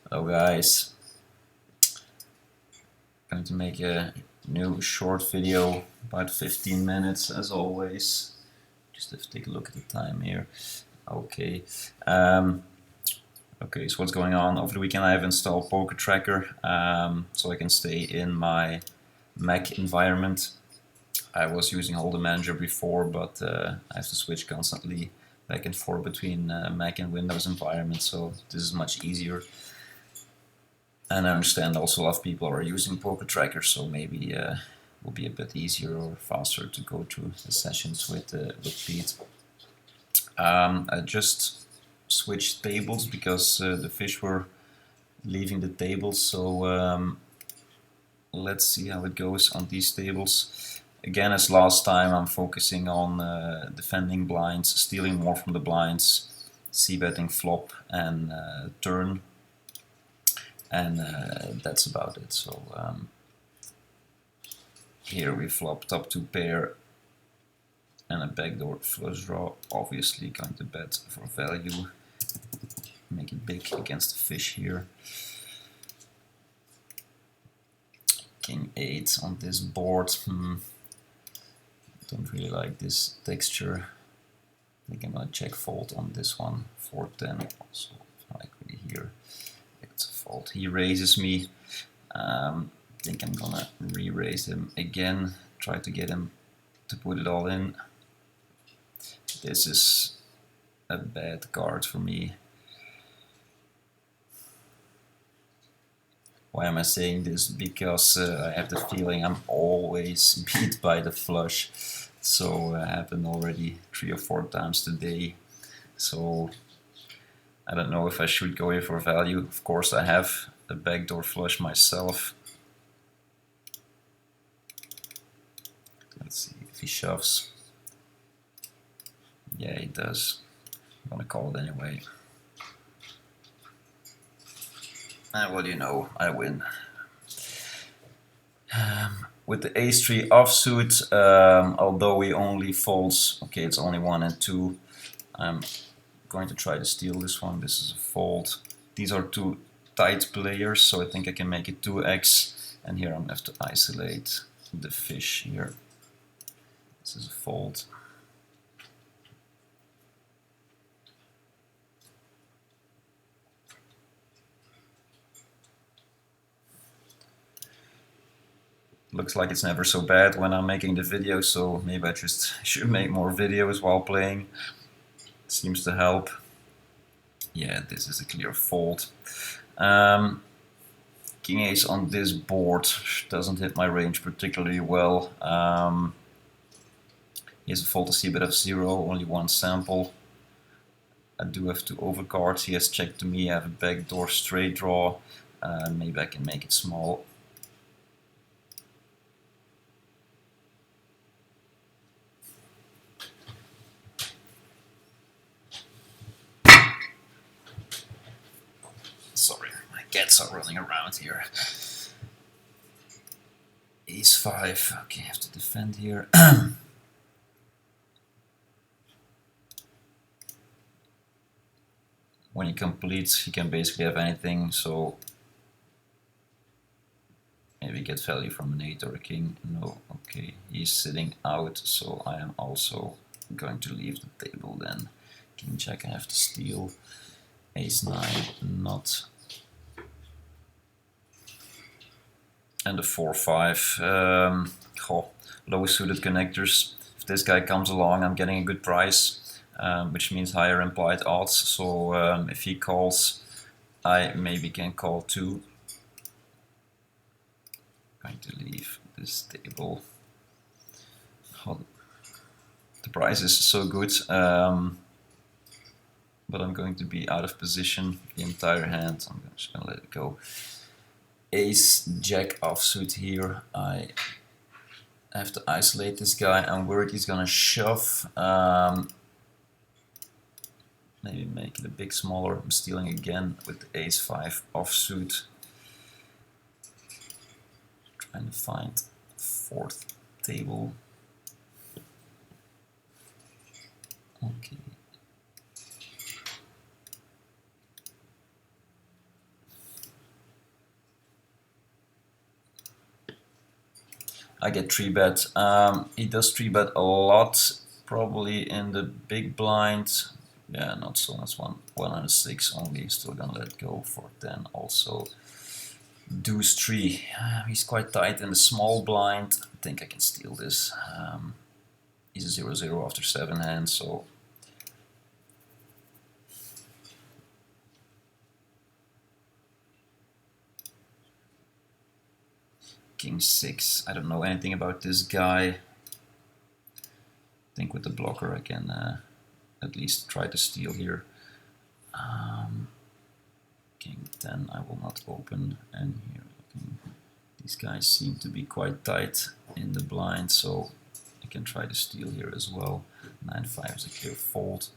Hello guys, going to make a new short video, about 15 minutes as always. Just have to take a look at the time here. Okay, okay. So what's going on? Over the weekend I have installed Poker Tracker, so I can stay in my Mac environment. I was using Holder Manager before, but I have to switch constantly back and forth between Mac and Windows environment, so this is much easier. And I understand also a lot of people are using Poker Tracker, so maybe it will be a bit easier or faster to go through the sessions with Pete. I just switched tables because the fish were leaving the table, so let's see how it goes on these tables. Again, as last time, I'm focusing on defending blinds, stealing more from the blinds, c-betting flop and turn, and that's about it. So here we flop top two pair and a backdoor flush draw. Obviously going to bet for value, make it big against the fish here. King 8 on this board. Don't really like this texture. I think I'm gonna check fold on this one. 4-10 also likely here. It's a fold. He raises me. I think I'm gonna re-raise him again. Try to get him to put it all in. This is a bad card for me. Why am I saying this? Because I have the feeling I'm always beat by the flush. So it happened already 3 or 4 times today. So I don't know if I should go here for value. Of course I have a backdoor flush myself. Let's see if he shoves. Yeah, he does. I'm gonna call it anyway. And well, you know, I win. With the ace-3 offsuit, although he only folds, okay, it's only 1 and 2. I'm going to try to steal this one. This is a fold. These are 2 tight players, so I think I can make it 2x. And here I'm going to have to isolate the fish here. This is a fold. Looks like it's never so bad when I'm making the video, so maybe I just should make more videos while playing. Seems to help. Yeah, this is a clear fold. King ace on this board doesn't hit my range particularly well. He has a fold to c-bet of 0, only 1 sample. I do have to overcard. He has checked to me. I have a backdoor straight draw. Maybe I can make it small. Sorry, my cats are running around here. Ace 5. Okay, I have to defend here. When he completes, he can basically have anything, so maybe get value from an 8 or a king. No, okay, he's sitting out, so I am also going to leave the table then. King jack, I have to steal. Ace 9, not. And the 4-5. Low suited connectors. If this guy comes along, I'm getting a good price, which means higher implied odds. So if he calls, I maybe can call too. Going to leave this table. Oh, the price is so good, but I'm going to be out of position the entire hand. I'm just going to let it go. Ace jack offsuit here. I have to isolate this guy. I'm worried he's gonna shove. Maybe make it a bit smaller. I'm stealing again with the ace 5 offsuit. Trying to find 4th table. Okay. I get 3-bet. He does 3-bet a lot, probably in the big blind. Yeah, not so much. 106 only. Still gonna let go for 10. Also, deuce 3. He's quite tight in the small blind. I think I can steal this. He's a 0-0 after 7 hands, so. King 6. I don't know anything about this guy. I think with the blocker I can at least try to steal here. King 10 I will not open, and here these guys seem to be quite tight in the blind, so I can try to steal here as well. 9-5 is a clear fold.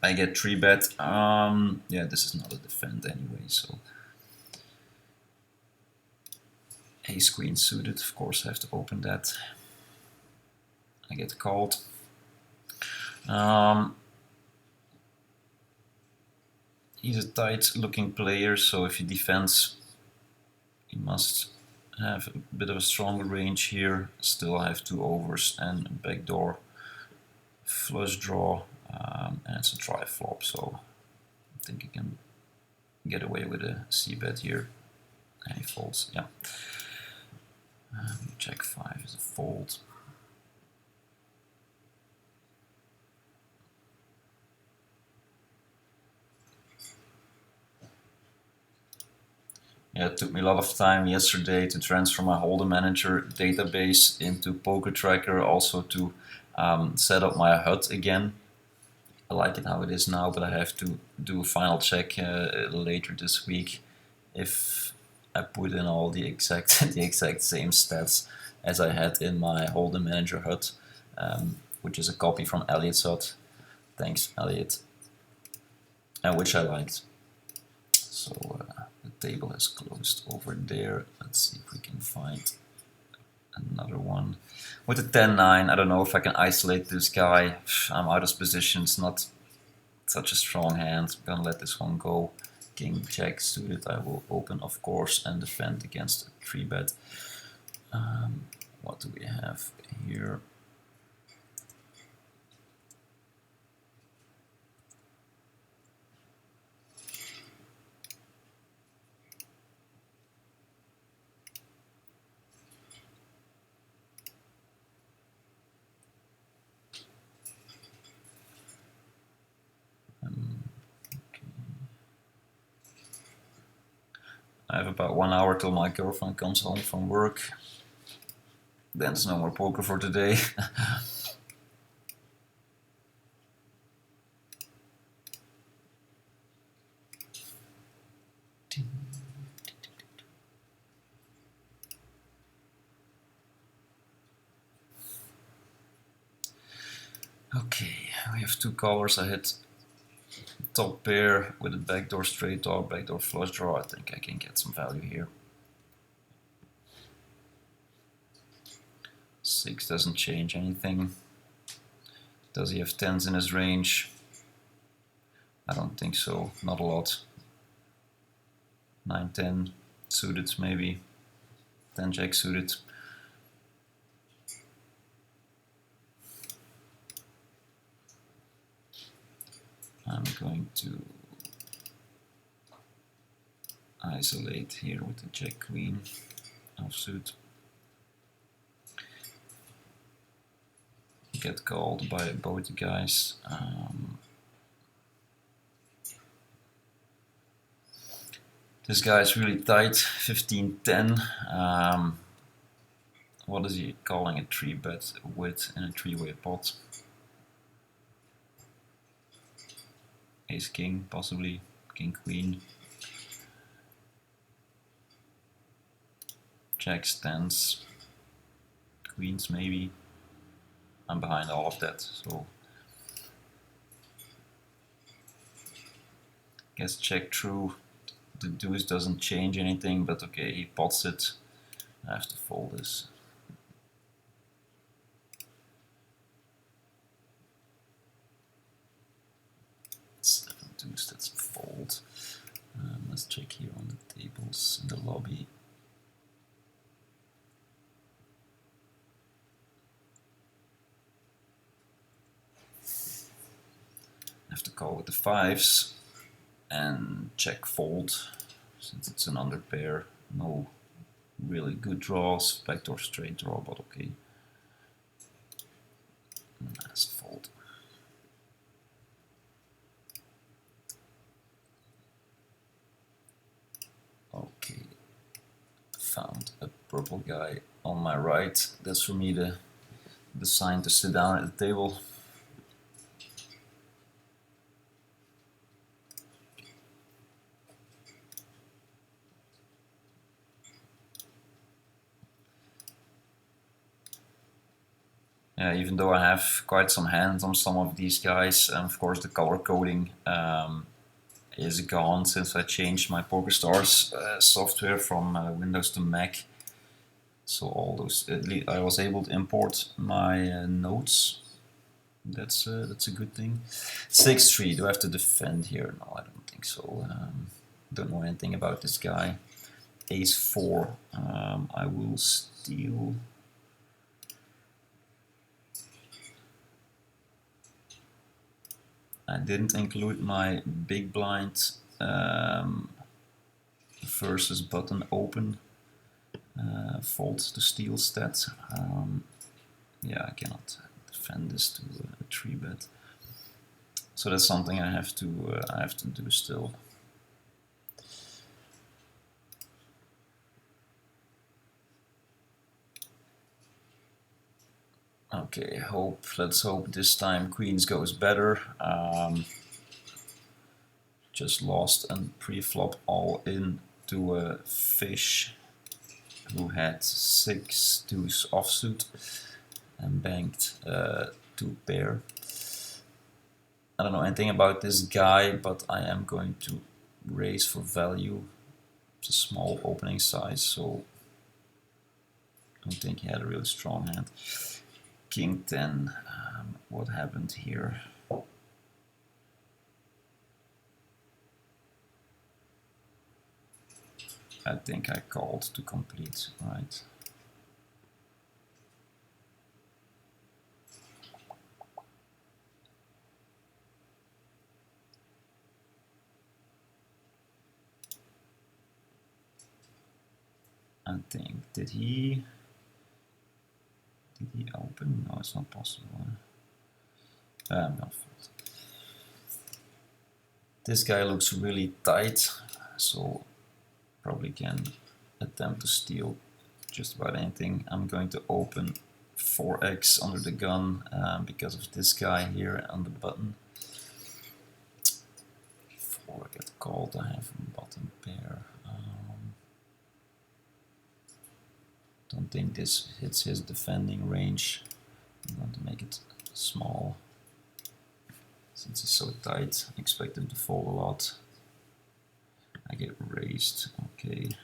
I get 3-bet. Yeah, this is not a defend anyway, so. Ace Queen suited, of course I have to open that. I get called. He's a tight looking player, so if he defends, he must have a bit of a stronger range here. Still I have 2 overs and a backdoor flush draw, and it's a try flop, so I think he can get away with a c-bet here. And he folds, yeah. Check 5 is a fold. Yeah, it took me a lot of time yesterday to transfer my Hold'em Manager database into PokerTracker, also to set up my HUD again. I like it how it is now, but I have to do a final check later this week if I put in all the exact same stats as I had in my Hold'em Manager HUD, which is a copy from Elliot's HUD. Thanks, Elliot. And which I liked. So the table has closed over there. Let's see if we can find another one. With the 10-9, I don't know if I can isolate this guy. I'm out of position. It's not such a strong hand. I'm gonna let this one go. King Jack suited. I will open, of course, and defend against a 3-bet. What do we have here? I have about 1 hour till my girlfriend comes home from work. Then there's no more poker for today. Okay, we have 2 callers. I hit top pair with a backdoor straight draw, backdoor flush draw. I think I can get some value here. 6 doesn't change anything. Does he have 10s in his range? I don't think so, not a lot. 9-10 suited maybe. 10-jack suited. I'm going to isolate here with the Jack Queen offsuit. Get called by both the guys. This guy is really tight, 15-10. What is he calling a 3-bet with in a 3-way pot? Ace King, possibly. King Queen. Jack stands. Queens maybe. I'm behind all of that, so guess check through. The deuce doesn't change anything, but okay, he pots it. I have to fold this. 7 deuce, that's a fold. Let's check here on the tables in the lobby. call with the fives and check fold since it's an under pair. No really good draws, backdoor straight draw, but okay. Nice fold. Okay, found a purple guy on my right. That's for me the sign to sit down at the table. Yeah, even though I have quite some hands on some of these guys, and of course the color coding is gone since I changed my PokerStars software from Windows to Mac. So all those, I was able to import my notes. That's a good thing. 6-3. Do I have to defend here? No, I don't think so. Don't know anything about this guy. Ace-4. I will steal. I didn't include my big blind versus button open fold to steal stat. Yeah, I cannot defend this to a 3-bet. So that's something I have to do still. Okay, let's hope this time queens goes better. Just lost and pre-flop all in to a fish who had 6 deuce offsuit and banked 2 pair. I don't know anything about this guy, but I am going to raise for value. It's a small opening size, so I don't think he had a really strong hand. King 10, what happened here? I think I called to complete, right? I think, did he open? No, it's not possible. No. This guy looks really tight, so probably can attempt to steal just about anything. I'm going to open 4x under the gun because of this guy here on the button. Before I get called, I have a bottom pair. Don't think this hits his defending range. I'm going to make it small. Since he's so tight, I expect him to fold a lot. I get raised, okay.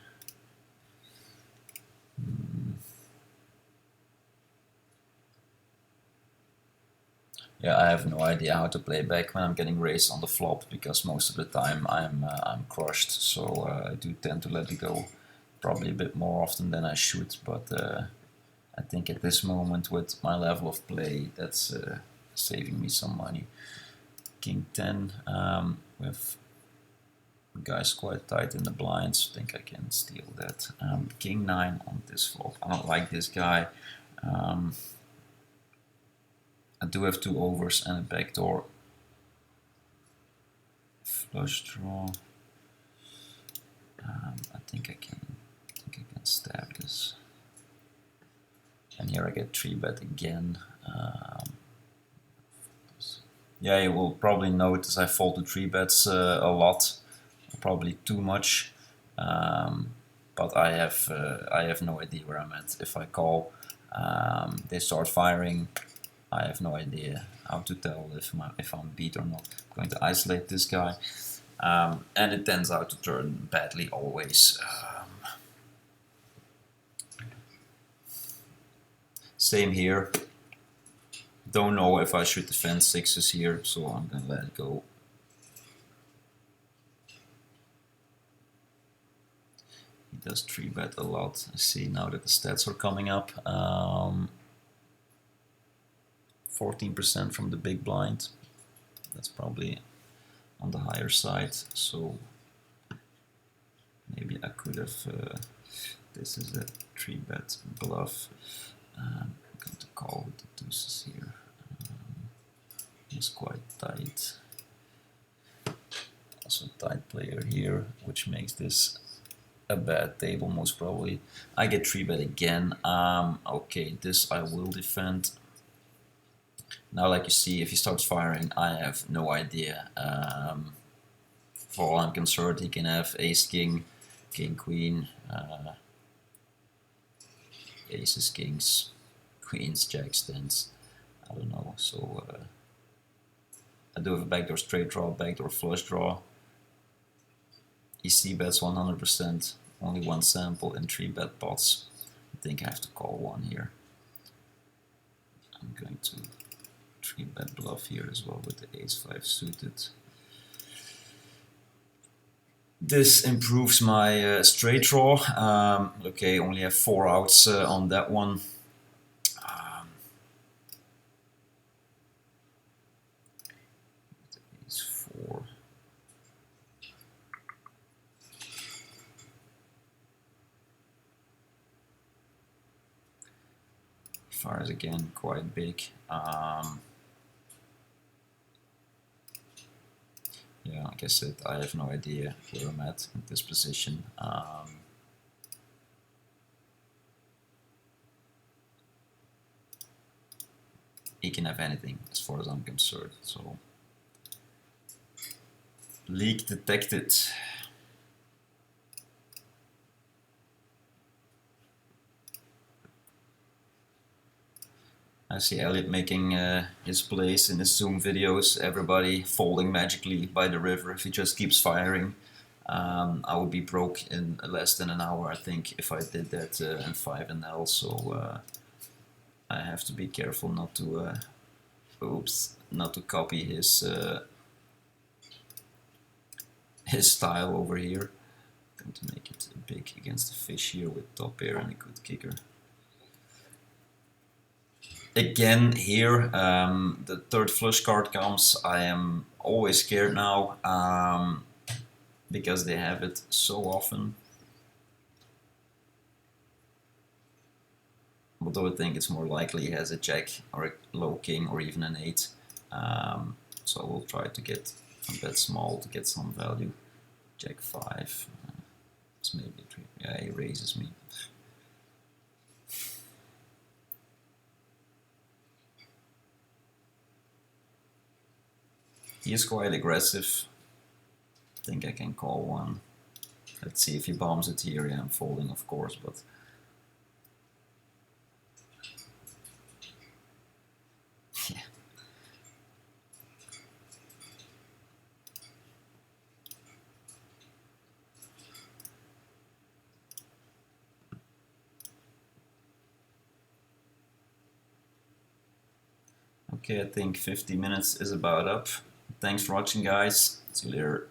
Yeah, I have no idea how to play back when I'm getting raised on the flop, because most of the time I'm crushed, so I do tend to let it go probably a bit more often than I should, but I think at this moment with my level of play that's saving me some money. King 10 with guys quite tight in the blinds, I think I can steal that. King 9 on this flop, I don't like this guy. I do have 2 overs and a backdoor flush draw. I think I can stab this. And here I get 3-bet again. Yeah, you will probably notice I fold the 3-bets a lot, probably too much. But I have no idea where I'm at. If I call, they start firing. I have no idea how to tell if I'm beat or not. I'm going to isolate this guy, and it tends out to turn badly always. Same here. Don't know if I should defend 6s here, so I'm gonna let it go. He does 3-bet a lot. I see now that the stats are coming up. 14% from the big blind. That's probably on the higher side, so maybe I could have. This is a 3-bet bluff. I'm going to call with the deuces here. He's quite tight. Also a tight player here, which makes this a bad table most probably. I get 3-bet again. Okay, this I will defend. Now, like you see, if he starts firing, I have no idea. For all I'm concerned, he can have ace, king, king, queen, aces, kings, queens, jacks, tens. I don't know. So I do have a backdoor straight draw, backdoor flush draw. He c-bets 100%, only one sample in 3-bet pots. I think I have to call one here. I'm going to 3-bet bluff here as well with the ace-5 suited. This improves my straight draw. Okay, only have 4 outs on that one. Ace 4. Fires again quite big. Yeah, like I said, I have no idea where I'm at in this position. He can have anything as far as I'm concerned, so leak detected. I see Elliot making his plays in his Zoom videos, everybody folding magically by the river if he just keeps firing. I would be broke in less than an hour, I think, if I did that in 5NL, so I have to be careful not to, not to copy his style over here. I'm going to make it big against the fish here with top pair and a good kicker. Again here, the third flush card comes. I am always scared now because they have it so often. Although I think it's more likely he has a jack or a low king or even an 8. So I will try to get a bet small to get some value. Jack 5. It's maybe 3. Yeah, he raises me. He is quite aggressive. I think I can call one. Let's see if he bombs it here. Yeah, I'm folding, of course, but yeah. Okay, I think 50 minutes is about up. Thanks for watching, guys. See you later.